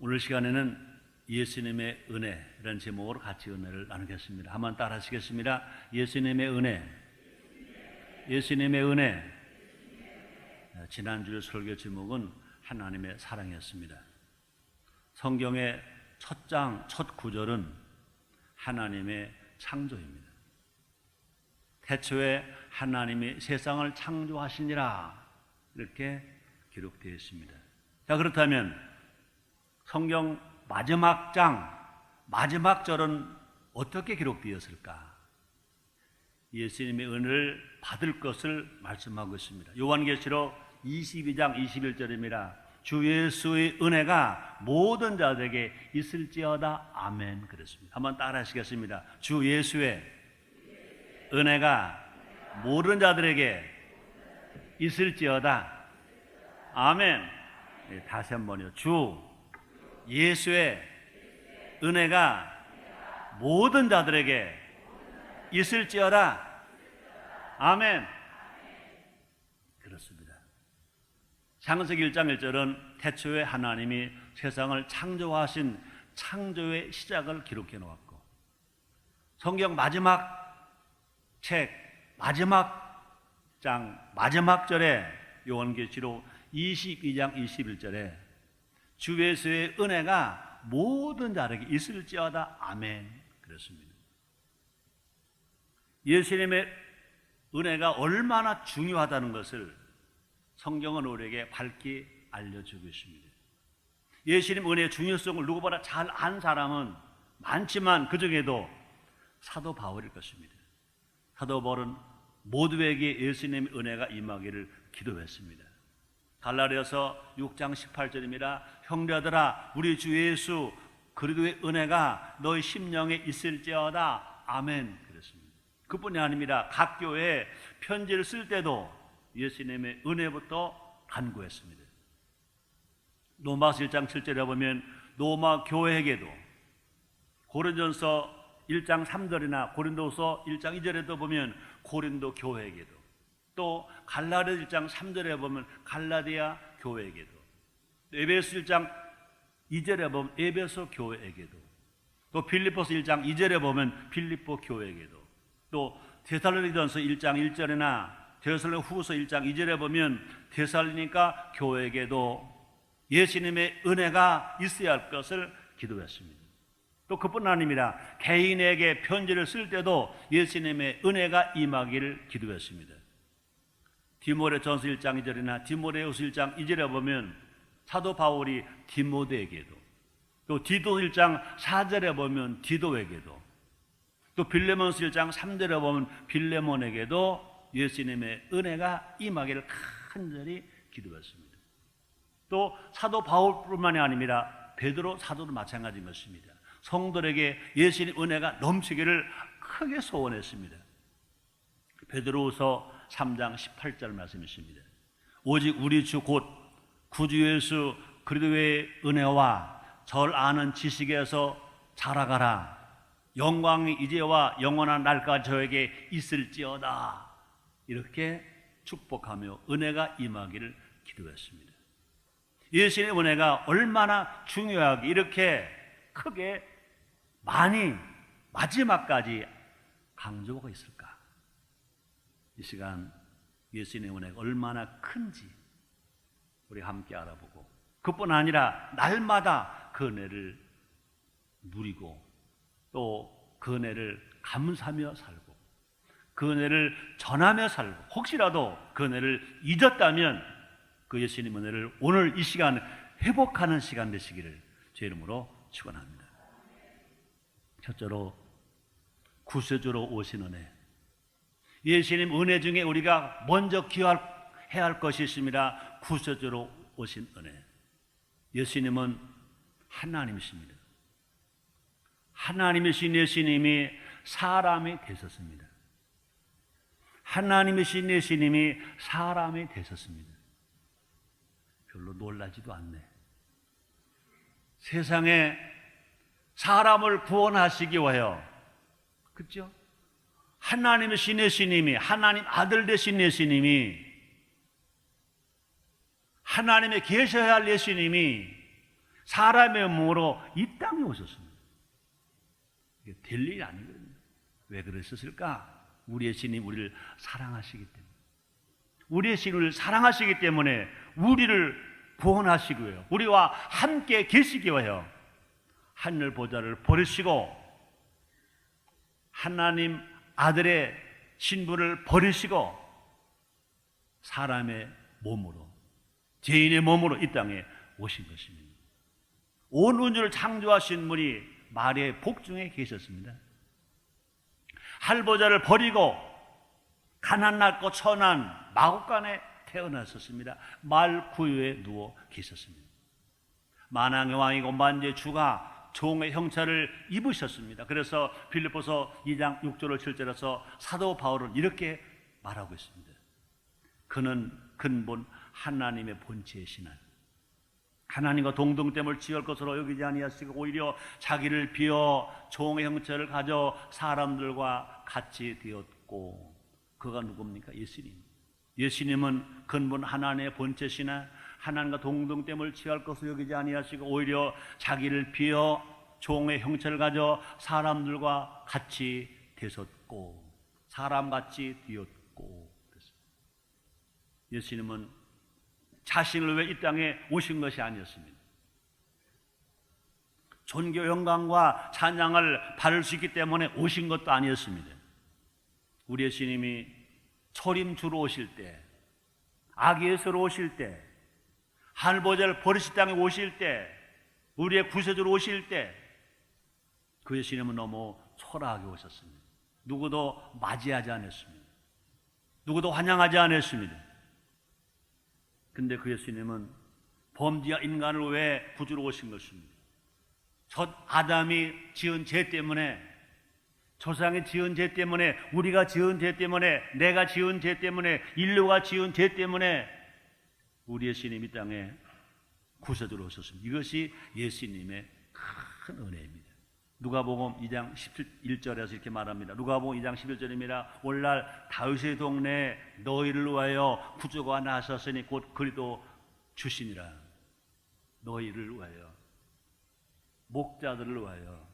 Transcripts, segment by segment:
오늘 시간에는 예수님의 은혜라는 제목으로 같이 은혜를 나누겠습니다. 한번 따라 하시겠습니다. 예수님의 은혜. 예수님의 은혜. 지난주 설교 제목은 하나님의 사랑이었습니다. 성경의 첫 장, 첫 구절은 하나님의 창조입니다. 태초에 하나님이 세상을 창조하시니라 이렇게 기록되어 있습니다. 자, 그렇다면 성경 마지막 장, 마지막 절은 어떻게 기록되었을까? 예수님의 은혜를 받을 것을 말씀하고 있습니다. 요한계시록 22장 21절입니다. 주 예수의 은혜가 모든 자들에게 있을지어다. 아멘. 그랬습니다. 한번 따라 하시겠습니다. 주 예수의 은혜가 모든 자들에게 있을지어다. 아멘. 네, 다시 한 번요. 주 예수의 은혜가 모든 자들에게 있을지어다. 아멘. 그렇습니다. 창세기 1장 1절은 태초에 하나님이 세상을 창조하신 창조의 시작을 기록해 놓았고, 성경 마지막 책 마지막 장 마지막 절에 요한계시록 22장 21절에 주 예수의 은혜가 모든 자에게 있을지어다. 아멘. 그렇습니다. 예수님의 은혜가 얼마나 중요하다는 것을 성경은 우리에게 밝히 알려주고 있습니다. 예수님 은혜의 중요성을 누구보다 잘 안 사람은 많지만 그 중에도 사도 바울일 것입니다. 사도 바울은 모두에게 예수님의 은혜가 임하기를 기도했습니다. 갈라디아서 6장 18절입니다. 형제들아, 우리 주 예수 그리스도의 은혜가 너희 심령에 있을지어다. 아멘. 그랬습니다. 그뿐이 아닙니다. 각 교회에 편지를 쓸 때도 예수님의 은혜부터 간구했습니다. 로마서 1장 7절에 보면 로마 교회에게도, 고린도전서 1장 3절이나 고린도서 1장 2절에도 보면 고린도 교회에게도, 또 갈라디아 1장 3절에 보면 갈라디아 교회에게도, 에베소 1장 2절에 보면 에베소 교회에게도, 또 빌립보서 1장 2절에 보면 빌립보 교회에게도, 또 데살로니가전서 1장 1절이나 데살로니가후서 1장 2절에 보면 데살로니가 교회에게도 예수님의 은혜가 있어야 할 것을 기도했습니다. 또 그뿐 아닙니다. 개인에게 편지를 쓸 때도 예수님의 은혜가 임하기를 기도했습니다. 디모데전서 1장 2절이나 디모데후서 1장 2절에 보면 사도 바울이 디모데에게도, 또 디도 1장 4절에 보면 디도에게도, 또 빌레몬서 1장 3절에 보면 빌레몬에게도 예수님의 은혜가 임하기를 간절히 기도했습니다. 또 사도 바울뿐만이 아닙니다. 베드로 사도도 마찬가지인 것입니다. 성도들에게 예수님의 은혜가 넘치기를 크게 소원했습니다. 베드로후서 3장 18절 말씀이십니다. 오직 우리 주 곧 구주 예수 그리스도의 은혜와 절 아는 지식에서 자라가라. 영광이 이제와 영원한 날까지 저에게 있을지어다. 이렇게 축복하며 은혜가 임하기를 기도했습니다. 예수님의 은혜가 얼마나 중요하게 이렇게 크게 많이 마지막까지 강조가 있을까? 이 시간 예수님의 은혜가 얼마나 큰지 우리 함께 알아보고, 그뿐 아니라 날마다 그 은혜를 누리고 또 그 은혜를 감사하며 살고 그 은혜를 전하며 살고, 혹시라도 그 은혜를 잊었다면 그 예수님 은혜를 오늘 이 시간 회복하는 시간 되시기를 제 이름으로 축원합니다. 첫째로 구세주로 오신 은혜. 예수님 은혜 중에 우리가 먼저 기여해야 할 것이 있습니다. 구세주로 오신 은혜. 예수님은 하나님이십니다. 하나님이신 예수님이 사람이 되셨습니다. 하나님이신 예수님이 사람이 되셨습니다. 별로 놀라지도 않네. 세상에 사람을 구원하시기 위하여, 그렇죠? 하나님이신 예수님이, 하나님 아들 되신 예수님이, 하나님의 계셔야 할 예수님이 사람의 몸으로 이 땅에 오셨습니다. 이게 될 일이 아니거든요. 왜 그러셨을까? 우리의 신이 우리를 사랑하시기 때문에. 우리의 신을 사랑하시기 때문에 우리를 구원하시고요, 우리와 함께 계시기 위하여 하늘 보좌를 버리시고 하나님 아들의 신분을 버리시고 사람의 몸으로, 죄인의 몸으로 이 땅에 오신 것입니다. 온 우주를 창조하신 분이 마리아의 복중에 계셨습니다. 할보자를 버리고 가난 낮고 천한 마국간에 태어나셨습니다. 말 구유에 누워 계셨습니다. 만왕의 왕이고 만주의 주가 종의 형체를 입으셨습니다. 그래서 빌립보서 2장 6절을 7절에서 사도 바울은 이렇게 말하고 있습니다. 그는 근본 하나님의 본체이시나 하나님과 동등됨을 취할 것으로 여기지 아니하시고 오히려 자기를 비어 종의 형체를 가져 사람들과 같이 되었고, 그가 누굽니까? 예수님. 예수님은 근본 하나님의 본체시나 하나님과 동등됨을 취할 것으로 여기지 아니하시고 오히려 자기를 비어 종의 형체를 가져 사람들과 같이 되셨고 사람같이 되었고. 예수님은 자신을 위해 이 땅에 오신 것이 아니었습니다. 존귀 영광과 찬양을 받을 수 있기 때문에 오신 것도 아니었습니다. 우리 예수님이 초림주로 오실 때, 아기예수로 오실 때, 하늘보좌를 버리실 땅에 오실 때, 우리의 구세주로 오실 때, 그 예수님은 너무 초라하게 오셨습니다. 누구도 맞이하지 않았습니다. 누구도 환영하지 않았습니다. 근데 그 예수님은 범죄한 인간을 위해 구주로 오신 것입니다. 첫 아담이 지은 죄 때문에, 조상이 지은 죄 때문에, 우리가 지은 죄 때문에, 내가 지은 죄 때문에, 인류가 지은 죄 때문에 우리 예수님이 이 땅에 구세주로 오셨습니다. 이것이 예수님의 큰 은혜입니다. 누가복음 2장 11절에서 이렇게 말합니다. 누가복음 2장 11절입니다. 오늘날 다윗의 동네에 너희를 위하여 구주가 나셨으니 곧 그리도 주시니라. 너희를 위하여, 목자들을 위하여,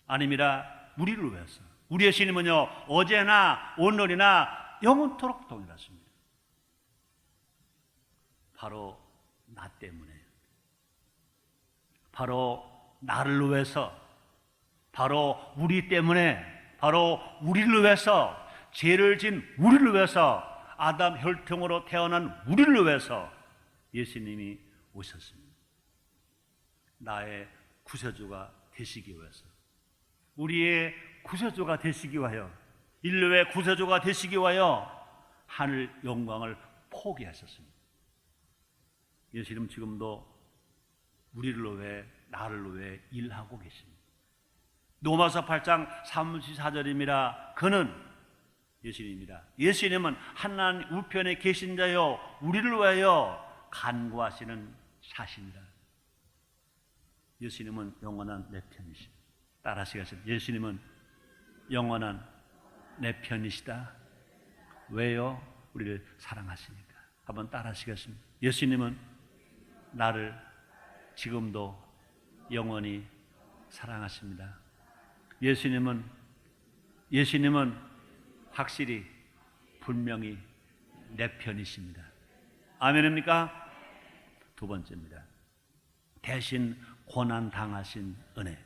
아닙니다. 우리를 위해서. 우리의 신임은요, 어제나 오늘이나 영원토록 동일하십니다. 바로 나 때문에, 바로 나를 위해서, 바로 우리 때문에, 바로 우리를 위해서, 죄를 진 우리를 위해서, 아담 혈통으로 태어난 우리를 위해서 예수님이 오셨습니다. 나의 구세주가 되시기 위해서, 우리의 구세주가 되시기 위하여, 인류의 구세주가 되시기 위하여 하늘 영광을 포기하셨습니다. 예수님은 지금도 우리를 위해, 나를 위해 일하고 계십니다. 로마서 8장 34절입니다. 그는, 예수님입니다. 예수님은 하나님 우편에 계신 자요 우리를 위하여 간구하시는 자신이라. 예수님은 영원한 내 편이시다. 따라하시겠습니다. 예수님은 영원한 내 편이시다. 왜요? 우리를 사랑하시니까. 한번 따라하시겠습니다. 예수님은 나를 지금도 영원히 사랑하십니다. 예수님은 확실히 분명히 내 편이십니다. 아멘입니까? 두 번째입니다. 대신 고난 당하신 은혜.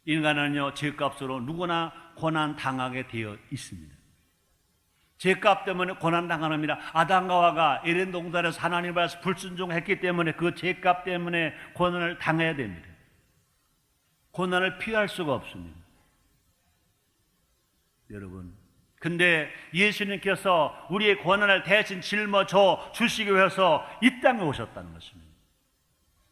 인간은요, 죄값으로 누구나 고난 당하게 되어 있습니다. 죄값 때문에 고난 당합니다. 아담과 하와가 에덴 동산에서 하나님 앞에서 불순종했기 때문에 그 죄값 때문에 고난을 당해야 됩니다. 고난을 피할 수가 없습니다. 여러분, 근데 예수님께서 우리의 고난을 대신 짊어져 주시기 위해서 이 땅에 오셨다는 것입니다.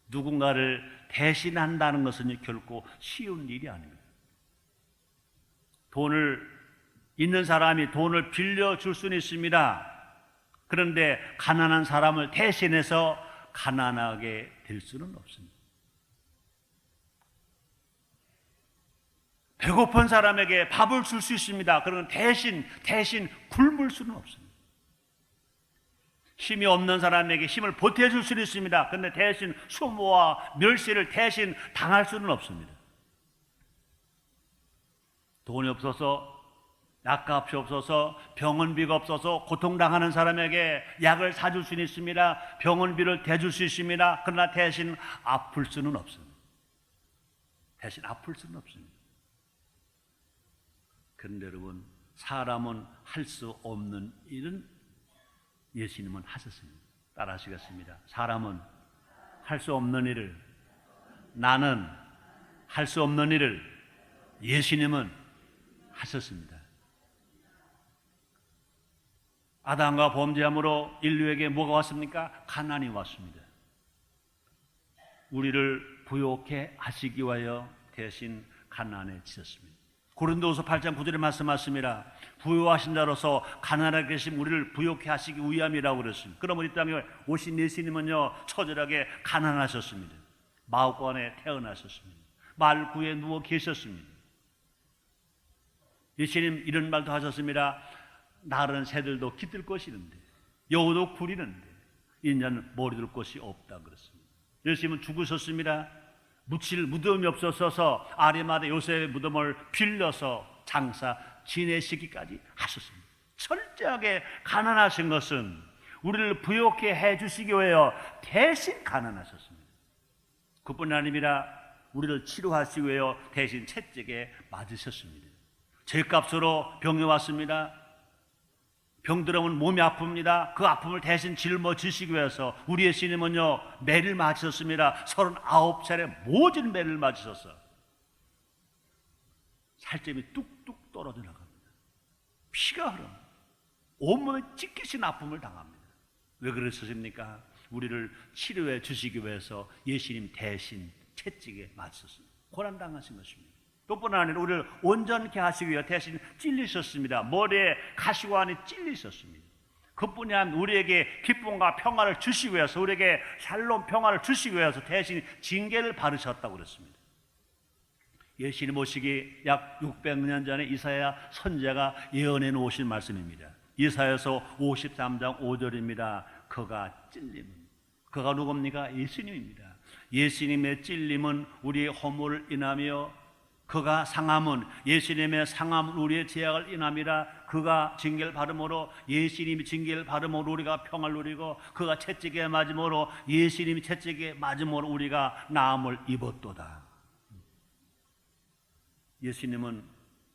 누군가를 대신한다는 것은 결코 쉬운 일이 아닙니다. 돈을 있는 사람이 돈을 빌려줄 수는 있습니다. 그런데 가난한 사람을 대신해서 가난하게 될 수는 없습니다. 배고픈 사람에게 밥을 줄 수 있습니다. 그러나 대신 굶을 수는 없습니다. 힘이 없는 사람에게 힘을 보태줄 수는 있습니다. 그런데 대신 수모와 멸시를 대신 당할 수는 없습니다. 돈이 없어서, 약값이 없어서, 병원비가 없어서 고통당하는 사람에게 약을 사줄 수는 있습니다. 병원비를 대줄 수 있습니다. 그러나 대신 아플 수는 없습니다. 대신 아플 수는 없습니다. 그런데 여러분, 사람은 할 수 없는 일은 예수님은 하셨습니다. 따라 하시겠습니다. 사람은 할 수 없는 일을, 나는 할 수 없는 일을 예수님은 하셨습니다. 아담과 범죄함으로 인류에게 뭐가 왔습니까? 가난이 왔습니다. 우리를 부욕해 하시기 위하여 대신 가난에 지셨습니다. 고린도후서 8장 9절에 말씀하십니다. 부유하신 자로서 가난하게 계신 우리를 부욕해 하시기 위함이라고 그랬습니다. 그럼 우리 땅에 오신 예수님은요, 처절하게 가난하셨습니다. 마옥관에 태어나셨습니다. 말구에 누워 계셨습니다. 예수님 이런 말도 하셨습니다. 날은 새들도 깃들 것이는데 여우도 구리는데 인자는 머리둘 곳이 없다 그랬습니다. 예수님은 죽으셨습니다. 묻힐 무덤이 없어서 아리마대 요셉의 무덤을 빌려서 장사 지내시기까지 하셨습니다. 철저하게 가난하신 것은 우리를 부욕해 해주시기 위하여 대신 가난하셨습니다. 그뿐 아니라 우리를 치료하시기 위하여 대신 채찍에 맞으셨습니다. 죄값으로 병이 왔습니다. 병들어오면 몸이 아픕니다. 그 아픔을 대신 짊어지시기 위해서 우리의 주님은요, 매를 맞으셨습니다. 39차례 모진 매를 맞으셨어. 살점이 뚝뚝 떨어져 나갑니다. 피가 흐릅니다. 온몸에 찢기신 아픔을 당합니다. 왜 그러셨습니까? 우리를 치료해 주시기 위해서 예수님 대신 채찍에 맞으셨습니다. 고난당하신 것입니다. 또뿐 아니라 우리를 온전케 하시기 위해 대신 찔리셨습니다. 머리에 가시관이 찔리셨습니다. 그뿐이 아니라 우리에게 기쁨과 평화를 주시기 위해서, 우리에게 샬롬 평화를 주시기 위해서 대신 징계를 받으셨다고 그랬습니다. 예수님 오시기 약 600년 전에 이사야 선지자가 예언해 놓으신 말씀입니다. 이사야서 53장 5절입니다. 그가 찔림은, 그가 누굽니까? 예수님입니다. 예수님의 찔림은 우리의 허물을 인하며, 그가 상함은, 예수님의 상함은 우리의 죄악을 인함이라. 그가 징계를 받음으로, 예수님이 징계를 받음으로 우리가 평화를 누리고, 그가 채찍에 맞음으로, 예수님이 채찍에 맞음으로 우리가 나음을 입었도다. 예수님은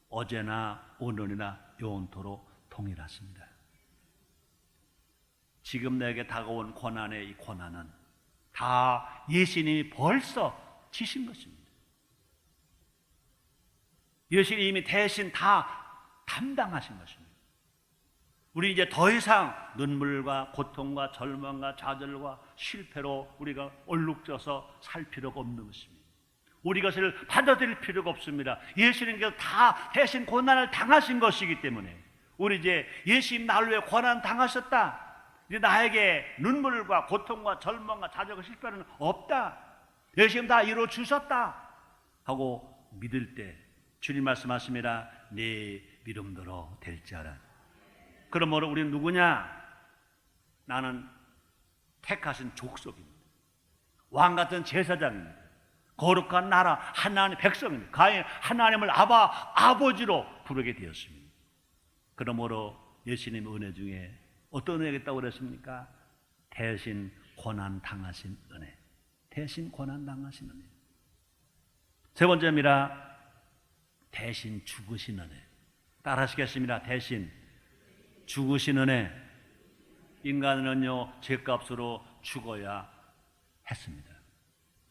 어제나 오늘이나 영원토록 동일하십니다. 지금 내게 다가온 고난의 이 고난은 다 예수님이 벌써 지신 것입니다. 예수님이 대신 다 담당하신 것입니다. 우리 이제 더 이상 눈물과 고통과 절망과 좌절과 실패로 우리가 얼룩져서 살 필요가 없는 것입니다. 우리 것을 받아들일 필요가 없습니다. 예수님께서 다 대신 고난을 당하신 것이기 때문에 우리 이제 예수님 나를 위해 고난 당하셨다, 이제 나에게 눈물과 고통과 절망과 좌절과 실패는 없다, 예수님 다 이루어 주셨다 하고 믿을 때 주님 말씀하십니다. 네 믿음대로 될지어다. 그러므로 우리는 누구냐? 나는 택하신 족속입니다. 왕같은 제사장입니다. 거룩한 나라 하나님의 백성입니다. 가인 하나님을 아버지로 부르게 되었습니다. 그러므로 예수님의 은혜 중에 어떤 은혜가 있다고 그랬습니까? 대신 고난 당하신 은혜. 대신 고난 당하신 은혜. 세 번째입니다. 대신 죽으신 은혜. 따라 하시겠습니다. 대신 죽으신 은혜. 인간은요, 죄값으로 죽어야 했습니다.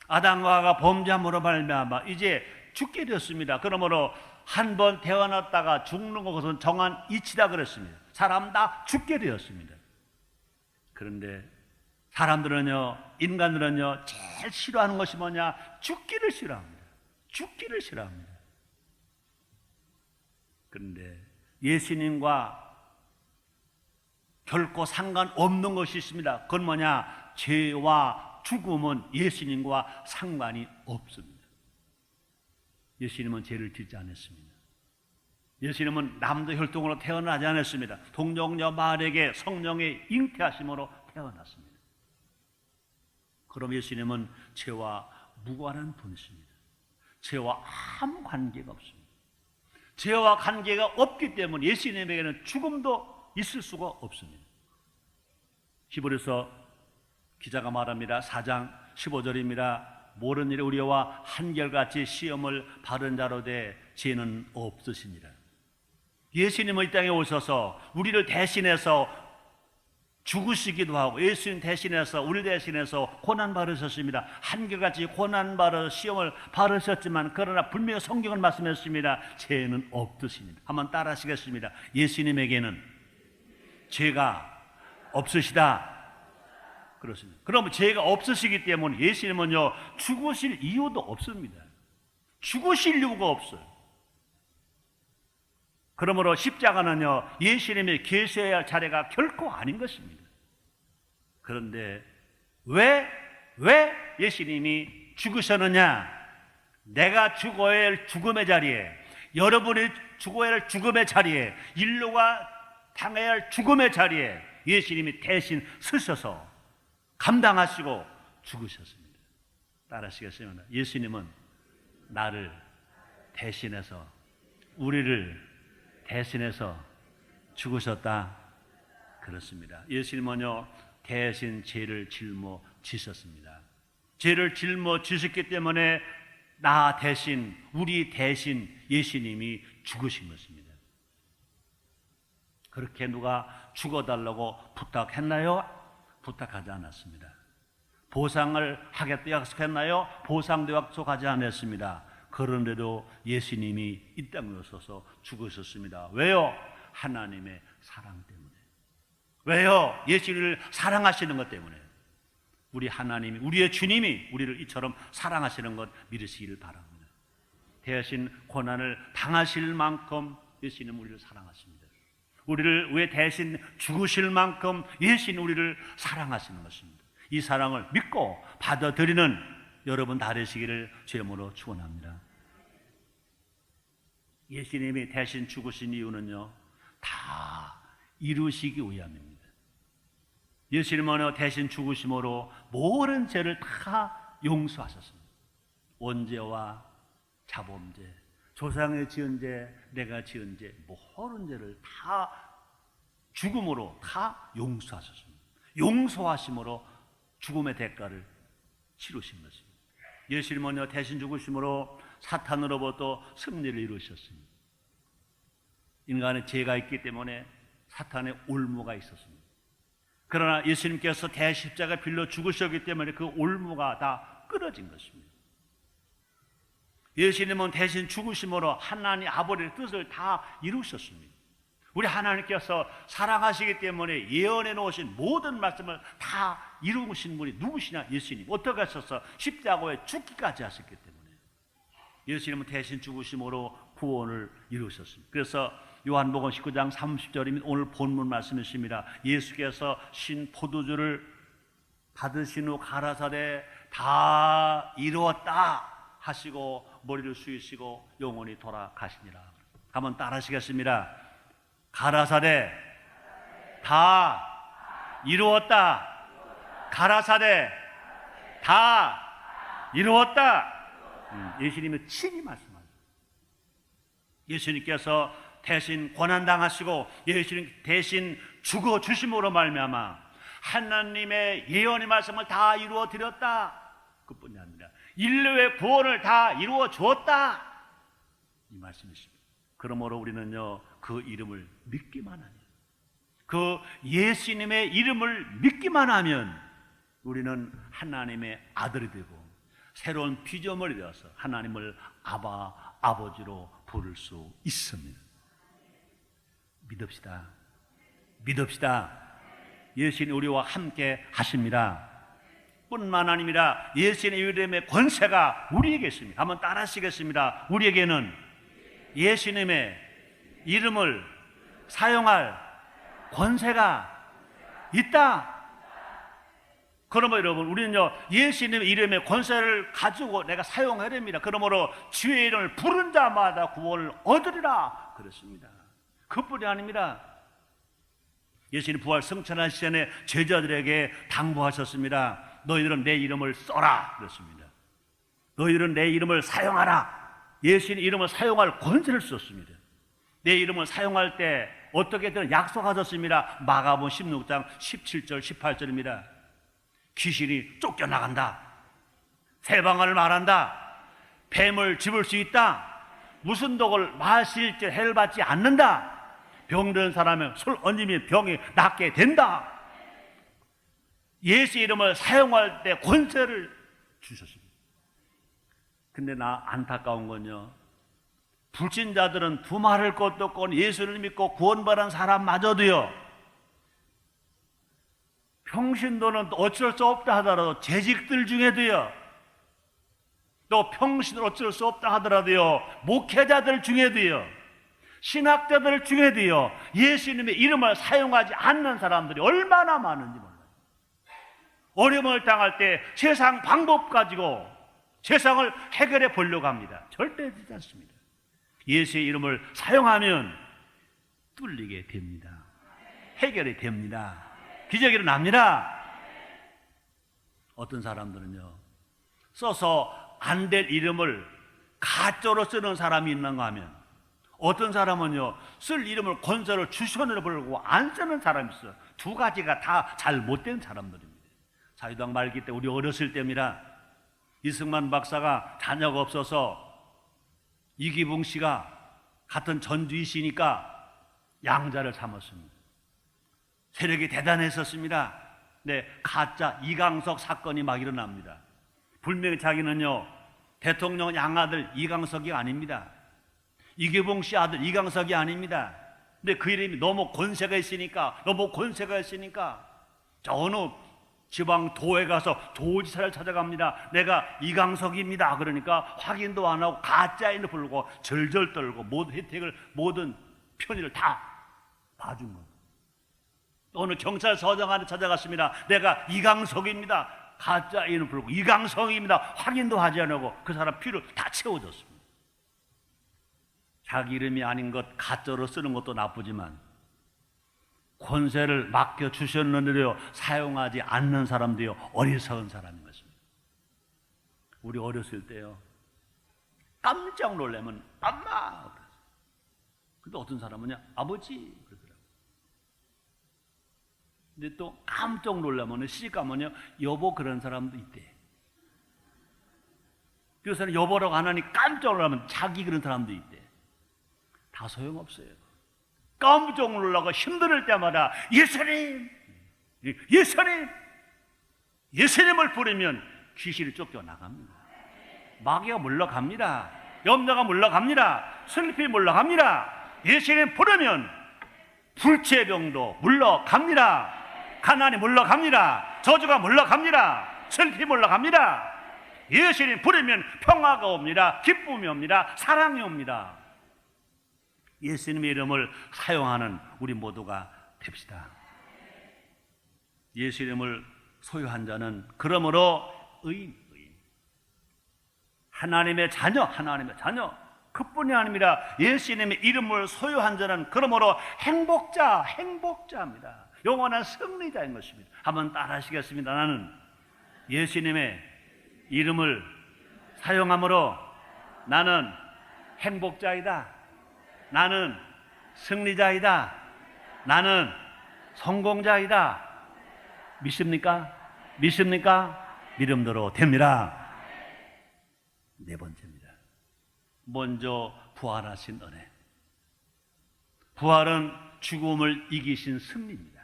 아담과 하와가 범죄함으로 말미암아 이제 죽게 되었습니다. 그러므로 한 번 태어났다가 죽는 것은 정한 이치다 그랬습니다. 사람 다 죽게 되었습니다. 그런데 사람들은요, 인간들은요, 제일 싫어하는 것이 뭐냐? 죽기를 싫어합니다. 죽기를 싫어합니다. 그런데 예수님과 결코 상관없는 것이 있습니다. 그건 뭐냐? 죄와 죽음은 예수님과 상관이 없습니다. 예수님은 죄를 짓지 않았습니다. 예수님은 남자 혈통으로 태어나지 않았습니다. 동정녀 마리아에게 성령의 잉태하심으로 태어났습니다. 그럼 예수님은 죄와 무관한 분이십니다. 죄와 아무 관계가 없습니다. 죄와 관계가 없기 때문에 예수님에게는 죽음도 있을 수가 없습니다. 히브리서 기자가 말합니다. 4장 15절입니다. 모든 일에 우리와 한결같이 시험을 받은 자로 돼 죄는 없으시니라. 예수님은 이 땅에 오셔서 우리를 대신해서 죽으시기도 하고 예수님 대신해서 우리 대신해서 고난 받으셨습니다. 한결같이 고난 받아 시험을 받으셨지만 그러나 분명히 성경은 말씀했습니다. 죄는 없으시니라. 한번 따라 하시겠습니다. 예수님에게는 죄가 없으시다. 그렇습니다. 그럼 죄가 없으시기 때문에 예수님은요 죽으실 이유도 없습니다. 죽으실 이유가 없어요. 그러므로 십자가는요 예수님이 계셔야 할 자리가 결코 아닌 것입니다. 그런데 왜 예수님이 죽으셨느냐? 내가 죽어야 할 죽음의 자리에, 여러분이 죽어야 할 죽음의 자리에, 인류가 당해야 할 죽음의 자리에 예수님이 대신 서셔서 감당하시고 죽으셨습니다. 따라하시겠습니다. 예수님은 나를 대신해서, 우리를 대신해서 죽으셨다. 그렇습니다. 예수님은요 대신 죄를 짊어지셨습니다. 죄를 짊어지셨기 때문에 나 대신, 우리 대신 예수님이 죽으신 것입니다. 그렇게 누가 죽어달라고 부탁했나요? 부탁하지 않았습니다. 보상을 하겠다 약속했나요? 보상도 약속하지 않았습니다. 그런데도 예수님이 이 땅에 오셔서 죽으셨습니다. 왜요? 하나님의 사랑 때문에. 왜요? 예수님을 사랑하시는 것 때문에. 우리 하나님이, 우리의 주님이 우리를 이처럼 사랑하시는 것 믿으시기를 바랍니다. 대신 고난을 당하실 만큼 예수님은 우리를 사랑하십니다. 우리를 왜 대신 죽으실 만큼 예수님 우리를 사랑하시는 것입니다. 이 사랑을 믿고 받아들이는 여러분 다 되시기를 주님으로 축원합니다. 예수님이 대신 죽으신 이유는요 다 이루시기 위함입니다. 예수님은 대신 죽으심으로 모든 죄를 다 용서하셨습니다. 원죄와 자범죄, 조상의 지은 죄, 내가 지은 죄, 모든 죄를 다 죽음으로 다 용서하셨습니다. 용서하심으로 죽음의 대가를 치르신 것입니다. 예수님은요 대신 죽으심으로 사탄으로부터 승리를 이루셨습니다. 인간의 죄가 있기 때문에 사탄의 올무가 있었습니다. 그러나 예수님께서 대십자가 빌려 죽으셨기 때문에 그 올무가 다 끊어진 것입니다. 예수님은 대신 죽으심으로 하나님 아버지의 뜻을 다 이루셨습니다. 우리 하나님께서 사랑하시기 때문에 예언해 놓으신 모든 말씀을 다 이루신 분이 누구시냐? 예수님. 어떻게 하셔서 십자가에 죽기까지 하셨기 때문에 예수님은 대신 죽으심으로 구원을 이루셨습니다. 그래서 요한복음 19장 30절입니다. 오늘 본문 말씀이십니다. 예수께서 신 포도주를 받으신 후 가라사대 다 이루었다 하시고 머리를 숙이시고 영원히 돌아가시니라. 한번 따라하시겠습니다. 가라사대 다 이루었다. 가라사대 다 이루었다. 예수님이 친히 말씀하셨어요. 예수님께서 대신 고난당하시고 예수님 대신 죽어주심으로 말미암아 하나님의 예언의 말씀을 다 이루어 드렸다. 그뿐이 아니라 인류의 구원을 다 이루어 주었다. 이 말씀이십니다. 그러므로 우리는요 그 이름을 믿기만 하면, 그 예수님의 이름을 믿기만 하면 우리는 하나님의 아들이 되고 새로운 피조물이 되어서 하나님을 아바, 아버지로 부를 수 있습니다. 믿읍시다. 믿읍시다. 예수님 우리와 함께 하십니다. 뿐만 아니라 예수님의 이름의 권세가 우리에게 있습니다. 한번 따라 하시겠습니다. 우리에게는 예수님의 이름을 사용할 권세가 있다. 그러므로 여러분 우리는요 예수님의 이름의 권세를 가지고 내가 사용해야 됩니다. 그러므로 주의 이름을 부른 자마다 구원을 얻으리라 그랬습니다. 그뿐이 아닙니다. 예수님 부활 승천하시기 전에 제자들에게 당부하셨습니다. 너희들은 내 이름을 써라 그랬습니다. 너희들은 내 이름을 사용하라. 예수님 이름을 사용할 권세를 썼습니다. 내 이름을 사용할 때 어떻게든 약속하셨습니다. 마가복음 16장 17절 18절입니다. 귀신이 쫓겨나간다. 세방언을 말한다. 뱀을 집을 수 있다. 무슨 독을 마실지 해를 받지 않는다. 병든 사람은 술 얹으면 병이 낫게 된다. 예수 이름을 사용할 때 권세를 주셨습니다. 근데 나 안타까운 건요, 불신자들은 두말할 것도 없고 예수를 믿고 구원받은 사람마저도요, 평신도는 어쩔 수 없다 하더라도 재직들 중에도요, 또 평신을 어쩔 수 없다 하더라도요, 목회자들 중에도요, 신학자들 중에도요, 예수님의 이름을 사용하지 않는 사람들이 얼마나 많은지 몰라요. 어려움을 당할 때 세상 방법 가지고 세상을 해결해 보려고 합니다. 절대 되지 않습니다. 예수의 이름을 사용하면 뚫리게 됩니다. 해결이 됩니다. 기적이 일어납니다. 어떤 사람들은요, 써서 안 될 이름을 가짜로 쓰는 사람이 있는가 하면, 어떤 사람은요, 쓸 이름을 권세를 주선으로 불고 안 쓰는 사람이 있어요. 두 가지가 다 잘 못된 사람들입니다. 사회당 말기 때 우리 어렸을 때입니다. 이승만 박사가 자녀가 없어서 이기붕 씨가 같은 전주이시니까 양자를 삼았습니다. 세력이 대단했었습니다. 네, 가짜 이강석 사건이 막 일어납니다. 분명히 자기는요, 대통령 양아들 이강석이 아닙니다. 이기붕 씨 아들 이강석이 아닙니다. 근데 그 이름이 너무 권세가 있으니까 저 어느 지방 도에 가서 도지사를 찾아갑니다. 내가 이강석입니다. 그러니까 확인도 안 하고 가짜인을 부르고 절절 떨고 모든 혜택을, 모든 편의를 다 봐준 거예요. 어느 경찰서장한테 찾아갔습니다. 내가 이강석입니다. 가짜인을 부르고 이강석입니다. 확인도 하지 않고 그 사람 피를 다 채워줬습니다. 자기 이름이 아닌 것 가짜로 쓰는 것도 나쁘지만 권세를 맡겨주셨는데도 사용하지 않는 사람도요, 어리석은 사람인 것입니다. 우리 어렸을 때요, 깜짝 놀라면 엄마, 근데 어떤 사람은요, 아버지 그러더라고요. 근데 또 깜짝 놀라면 시집가면요, 여보 그런 사람도 있대. 그래서 여보라고 안 하니 깜짝 놀라면 자기 그런 사람도 있대. 다 소용없어요. 깜짝 놀라고 힘들 때마다 예수님, 예수님, 예수님을 부르면 귀신이 쫓겨나갑니다. 마귀가 물러갑니다. 염려가 물러갑니다. 슬픔이 물러갑니다. 예수님 부르면 불치병도 물러갑니다. 가난이 물러갑니다. 저주가 물러갑니다. 슬픔이 물러갑니다. 예수님 부르면 평화가 옵니다. 기쁨이 옵니다. 사랑이 옵니다. 예수님의 이름을 사용하는 우리 모두가 됩시다. 예수 이름을 소유한 자는 그러므로 의인. 하나님의 자녀, 그뿐이 아닙니다. 예수님의 이름을 소유한 자는 그러므로 행복자입니다. 영원한 승리자인 것입니다. 한번 따라 하시겠습니다. 나는 예수님의 이름을 사용함으로 나는 행복자이다. 나는 승리자이다. 나는 성공자이다. 믿습니까? 믿음대로 됩니다. 네 번째입니다. 먼저 부활하신 은혜. 부활은 죽음을 이기신 승리입니다.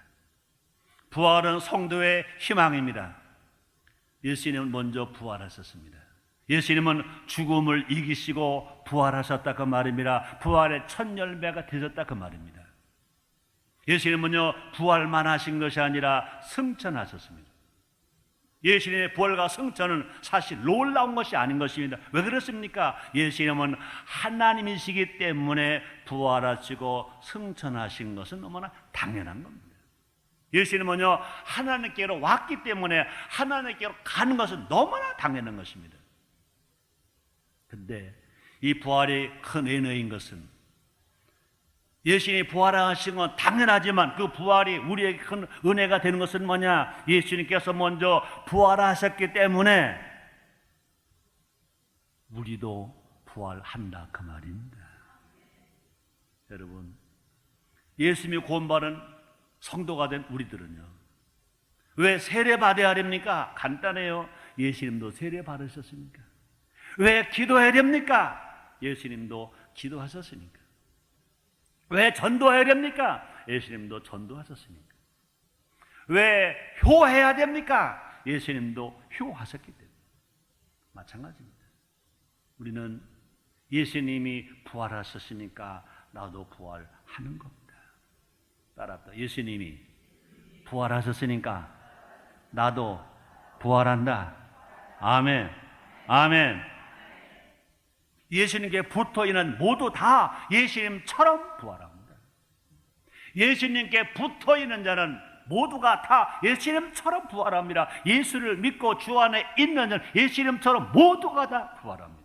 부활은 성도의 희망입니다. 예수님은 먼저 부활하셨습니다. 예수님은 죽음을 이기시고 부활하셨다 그 말입니다. 부활의 첫 열매가 되셨다 그 말입니다. 예수님은요, 부활만 하신 것이 아니라 승천하셨습니다. 예수님의 부활과 승천은 사실 놀라운 것이 아닌 것입니다. 왜 그렇습니까? 예수님은 하나님이시기 때문에 부활하시고 승천하신 것은 너무나 당연한 겁니다. 예수님은요, 하나님께로 왔기 때문에 하나님께로 가는 것은 너무나 당연한 것입니다. 근데 이 부활이 큰 은혜인 것은 예수님이 부활하신 건 당연하지만 그 부활이 우리에게 큰 은혜가 되는 것은 뭐냐? 예수님께서 먼저 부활하셨기 때문에 우리도 부활한다 그 말입니다. 여러분, 예수님이 구원받은 성도가 된 우리들은요, 왜 세례 받아야 됩니까? 간단해요. 예수님도 세례 받으셨으니까. 왜 기도해야 됩니까? 예수님도 기도하셨으니까. 왜 전도해야 됩니까? 예수님도 전도하셨으니까. 왜 효해야 됩니까? 예수님도 효하셨기 때문에. 마찬가지입니다. 우리는 예수님이 부활하셨으니까 나도 부활하는 겁니다. 따라합니다. 예수님이 부활하셨으니까 나도 부활한다. 아멘. 아멘. 예수님께 붙어 있는 모두 다 예수님처럼 부활합니다. 예수님께 붙어 있는 자는 모두가 다 예수님처럼 부활합니다. 예수를 믿고 주 안에 있는 자는 예수님처럼 모두가 다 부활합니다.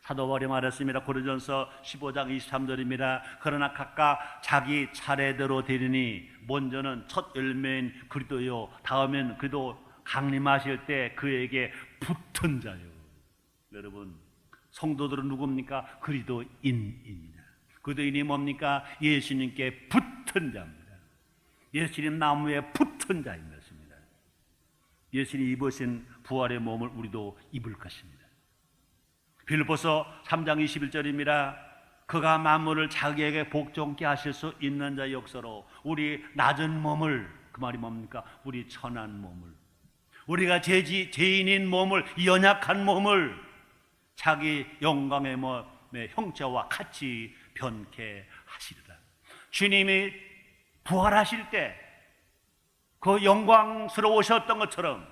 사도 바울이 말했습니다. 고린도전서 15장 23절입니다. 그러나 각각 자기 차례대로 되리니 먼저는 첫 열매인 그리스도요, 다음엔 그도 강림하실 때 그에게 붙은 자요. 여러분, 성도들은 누굽니까? 그리스도인입니다. 그리스도인이 뭡니까? 예수님께 붙은 자입니다. 예수님 나무에 붙은 자인 것입니다. 예수님이 입으신 부활의 몸을 우리도 입을 것입니다. 빌립보서 3장 21절입니다. 그가 만물을 자기에게 복종케 하실 수 있는 자의 역사로 우리 낮은 몸을, 그 말이 뭡니까? 우리 천한 몸을, 우리가 죄인인 몸을, 연약한 몸을 자기 영광의 몸의 형체와 같이 변케 하시리라. 주님이 부활하실 때 그 영광스러우셨던 것처럼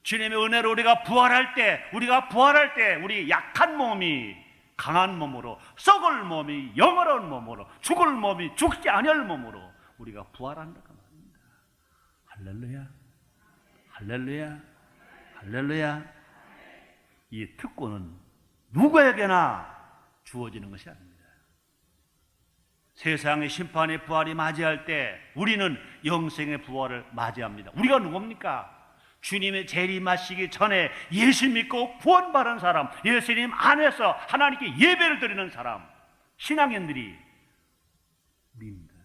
주님의 은혜로 우리가 부활할 때 우리 약한 몸이 강한 몸으로, 썩을 몸이 영원한 몸으로, 죽을 몸이 죽지 아니할 몸으로 우리가 부활한다고 말합니다. 할렐루야, 할렐루야, 할렐루야. 이 특권은 누구에게나 주어지는 것이 아닙니다. 세상의 심판의 부활이 맞이할 때 우리는 영생의 부활을 맞이합니다. 우리가 누굽니까? 주님의 재림하시기 전에 예수 믿고 구원받은 사람, 예수님 안에서 하나님께 예배를 드리는 사람, 신앙인들이 우리입니다.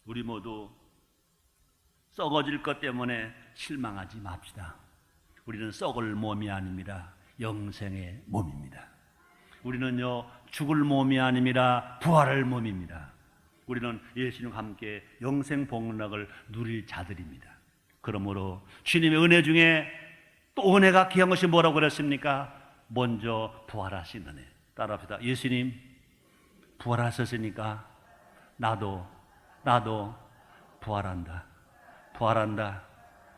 우리 모두 썩어질 것 때문에 실망하지 맙시다. 우리는 썩을 몸이 아닙니다. 영생의 몸입니다. 우리는요, 죽을 몸이 아닙니다. 부활할 몸입니다. 우리는 예수님과 함께 영생 복락을 누릴 자들입니다. 그러므로 주님의 은혜 중에 또 은혜가 귀한 것이 뭐라고 그랬습니까? 먼저 부활하신 은혜. 따라합시다. 예수님 부활하셨으니까 나도 부활한다. 부활한다.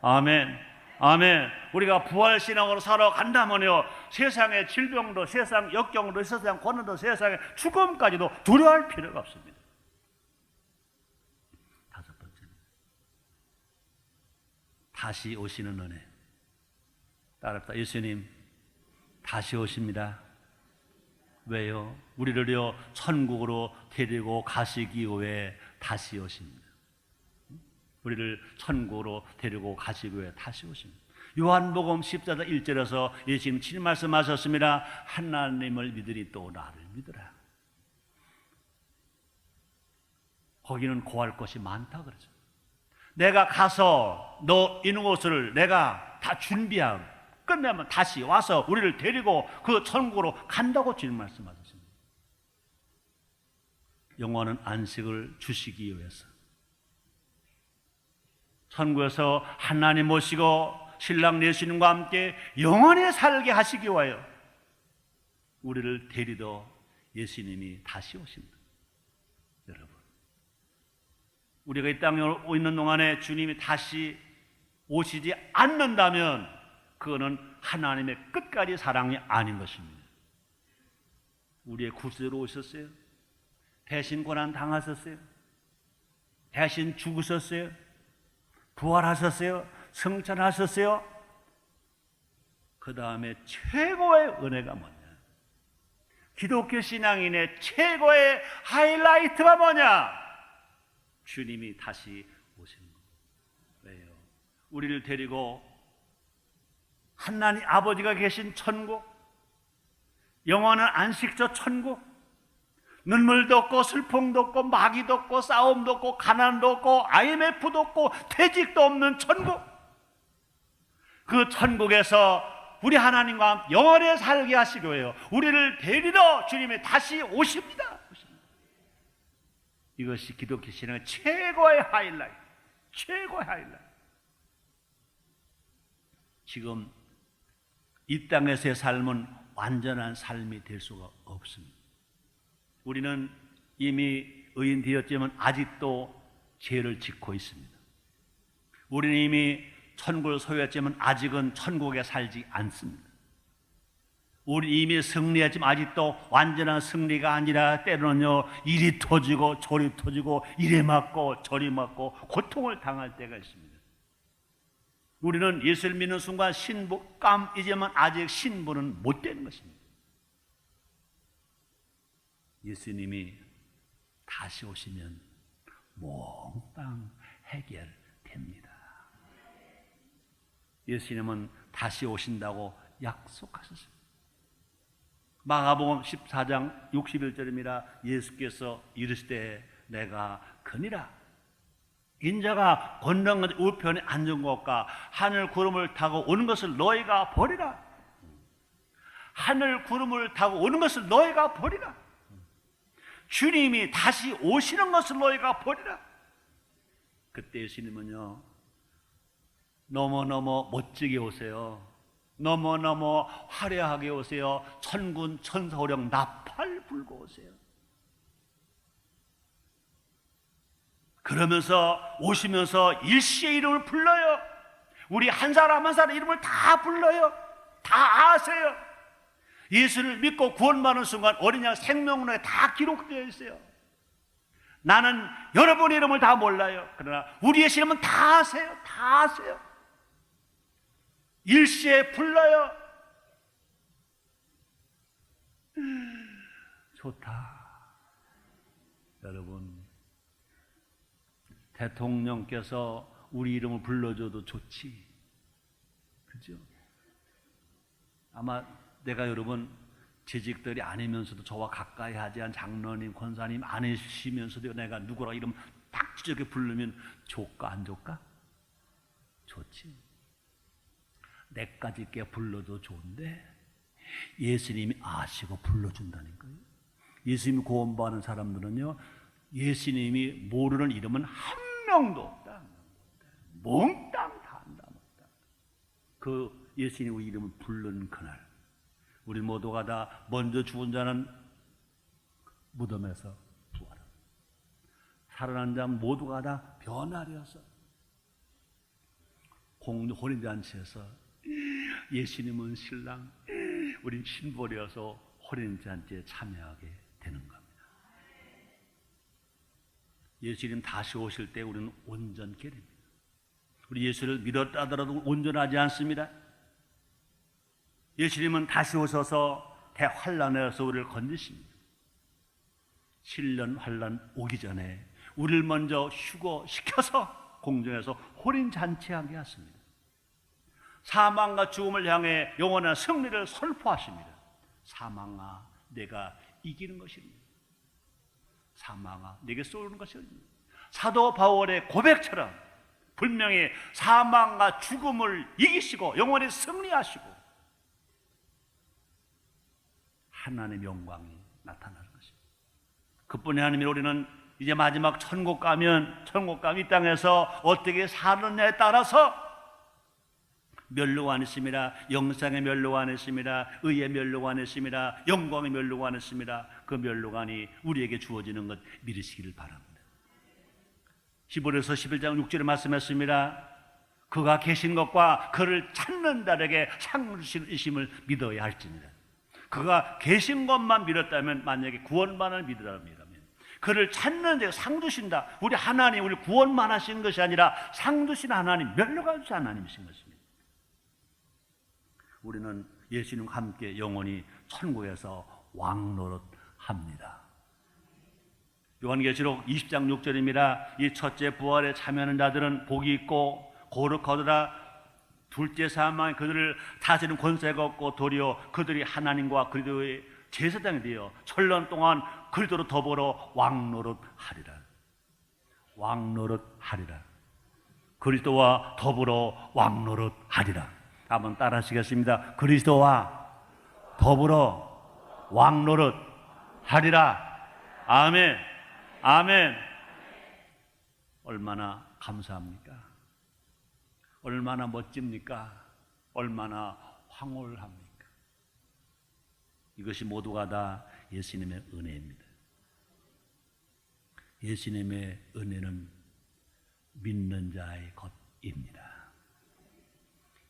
아멘. 아멘. 우리가 부활신앙으로 살아간다면요, 세상의 질병도, 세상 역경도, 세상 고난도, 세상의 죽음까지도 두려워할 필요가 없습니다. 다섯 번째는 다시 오시는 은혜. 따라합시다. 예수님 다시 오십니다. 왜요? 우리를요 천국으로 데리고 가시기 위해 다시 오십니다. 우리를 천국으로 데리고 가시기 위해 다시 오십니다. 요한복음 14장 1절에서 예수님 친히 말씀하셨습니다. 하나님을 믿으니 또 나를 믿으라. 거기는 구할 것이 많다 그러죠. 내가 가서 너 있는 곳을 내가 다 준비하고 끝내면 다시 와서 우리를 데리고 그 천국으로 간다고 주님 말씀하셨습니다. 영원한 안식을 주시기 위해서 천국에서 하나님 모시고 신랑 예수님과 함께 영원히 살게 하시기 위하여 우리를 데리러 예수님이 다시 오십니다. 여러분, 우리가 이 땅에 있는 동안에 주님이 다시 오시지 않는다면 그거는 하나님의 끝까지 사랑이 아닌 것입니다. 우리의 구세로 오셨어요? 대신 고난 당하셨어요? 대신 죽으셨어요? 부활하셨어요? 성찬하셨어요? 그 다음에 최고의 은혜가 뭐냐? 기독교 신앙인의 최고의 하이라이트가 뭐냐? 주님이 다시 오시는 거예요. 왜요? 우리를 데리고 하나님 아버지가 계신 천국, 영원한 안식처 천국, 눈물도 없고 슬픔도 없고 마귀도 없고 싸움도 없고 가난도 없고 IMF도 없고 퇴직도 없는 천국, 그 천국에서 우리 하나님과 영원히 살게 하시려 해요. 우리를 데리러 주님이 다시 오십니다. 이것이 기독교 신앙의 최고의 하이라이트, 최고의 하이라이트. 지금 이 땅에서의 삶은 완전한 삶이 될 수가 없습니다. 우리는 이미 의인 되었지만 아직도 죄를 짓고 있습니다. 우리는 이미 천국을 소유했지만 아직은 천국에 살지 않습니다. 우리 이미 승리했지만 아직도 완전한 승리가 아니라 때로는요, 이리 터지고 저리 터지고 이리 맞고 저리 맞고 고통을 당할 때가 있습니다. 우리는 예수를 믿는 순간 신부감이지만 아직 신부는 못 되는 것입니다. 예수님이 다시 오시면 몽땅 해결됩니다. 예수님은 다시 오신다고 약속하셨습니다. 마가복음 14장 61절입니다. 예수께서 이르시되 내가 거니라. 인자가 건너는 우편에 앉은 것과 하늘 구름을 타고 오는 것을 너희가 보리라. 하늘 구름을 타고 오는 것을 너희가 보리라. 주님이 다시 오시는 것을 너희가 보리라. 그때 예수님은요, 너무너무 멋지게 오세요. 너무너무 화려하게 오세요. 천군 천사호령 나팔 불고 오세요. 그러면서 오시면서 일시의 이름을 불러요. 우리 한 사람 한 사람 이름을 다 불러요. 다 아세요. 예수를 믿고 구원받는 순간 어린 양 생명록에 다 기록되어 있어요. 나는 여러분의 이름을 다 몰라요. 그러나 우리 예수 이름은 다 아세요. 다 아세요. 일시에 불러요. 좋다. 여러분, 대통령께서 우리 이름을 불러줘도 좋지. 그죠? 아마 내가 여러분 재직들이 아니면서도 저와 가까이 하지 않은 장로님, 권사님 아니시면서도 내가 누구라 이름 딱 지적해 부르면 좋까 안 좋까? 좋지. 내까지 있게 불러도 좋은데 예수님이 아시고 불러준다는 거예요. 예수님이 구원받는 사람들은요, 예수님이 모르는 이름은 한 명도 없다. 몽땅 다 안다. 그 예수님 이름을 부르는 그날, 우리 모두가 다 먼저 죽은 자는 무덤에서 부활하고 살아난 자 모두가 다 변화되어서 혼인잔치에서 예수님은 신랑, 우린 신부되어서 혼인잔치에 참여하게 되는 겁니다. 예수님 다시 오실 때 우리는 온전케 됩니다. 우리 예수를 믿었다 하더라도 온전하지 않습니다. 예수님은 다시 오셔서 대환란에서 우리를 건지십니다. 7년 환란 오기 전에 우리를 먼저 휴거시켜서 공중에서 혼인잔치하게 하십니다. 사망과 죽음을 향해 영원한 승리를 선포하십니다. 사망아, 내가 이기는 것입니다. 사망아, 내게 쏘는 것입니다. 사도 바울의 고백처럼 분명히 사망과 죽음을 이기시고 영원히 승리하시고 하나님의 영광이 나타나는 것입니다. 그뿐이 아니라 우리는 이제 마지막 천국 가면 이 땅에서 어떻게 사느냐에 따라서 멸류관 있습니다. 영생의 멸류관 있습니다. 의의 멸류관 있습니다. 영광의 멸류관 있습니다. 그 멸류관이 우리에게 주어지는 것 믿으시기를 바랍니다. 히브리서 11장 6절에 말씀했습니다. 그가 계신 것과 그를 찾는 자에게 상 주시심을 믿어야 할지니라. 그가 계신 것만 믿었다면, 만약에 구원만을 믿으라면 그를 찾는 자에게 상 주신다. 우리 하나님, 우리 구원만 하신 것이 아니라 상 주신 하나님, 멸류관 주신 하나님이신 것입니다. 우리는 예수님과 함께 영원히 천국에서 왕노릇합니다. 요한계시록 20장 6절입니다. 이 첫째 부활에 참여하는 자들은 복이 있고 거룩하더라. 둘째 사망에 그들을 다스리는 권세가 없고 도리어 그들이 하나님과 그리스도의 제사장이 되어 천년 동안 그리스도로 더불어 왕노릇하리라. 왕노릇하리라. 그리스도와 더불어 왕노릇하리라. 한번 따라하시겠습니다. 그리스도와 더불어 왕노릇하리라. 아멘. 아멘. 얼마나 감사합니까? 얼마나 멋집니까? 얼마나 황홀합니까? 이것이 모두가 다 예수님의 은혜입니다. 예수님의 은혜는 믿는 자의 것입니다.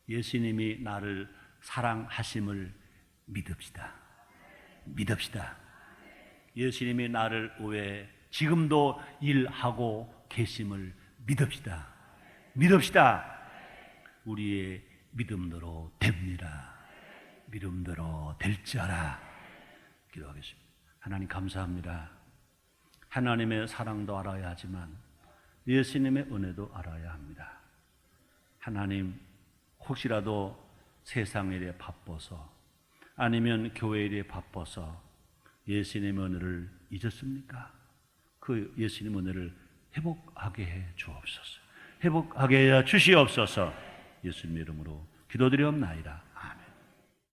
예수님이 나를 사랑하심을 믿읍시다. 믿읍시다. 예수님이 나를 위해 지금도 일하고 계심을 믿읍시다. 믿읍시다. 우리의 믿음대로 됩니다. 믿음대로 될지어라. 기도하겠습니다. 하나님 감사합니다. 하나님의 사랑도 알아야 하지만 예수님의 은혜도 알아야 합니다. 하나님, 혹시라도 세상 일에 바빠서 아니면 교회 일에 바빠서 예수님의 은혜를 잊었습니까? 그 예수님의 은혜를 회복하게 해 주옵소서. 회복하게 해 주시옵소서. 예수님의 이름으로 기도드리옵나이다.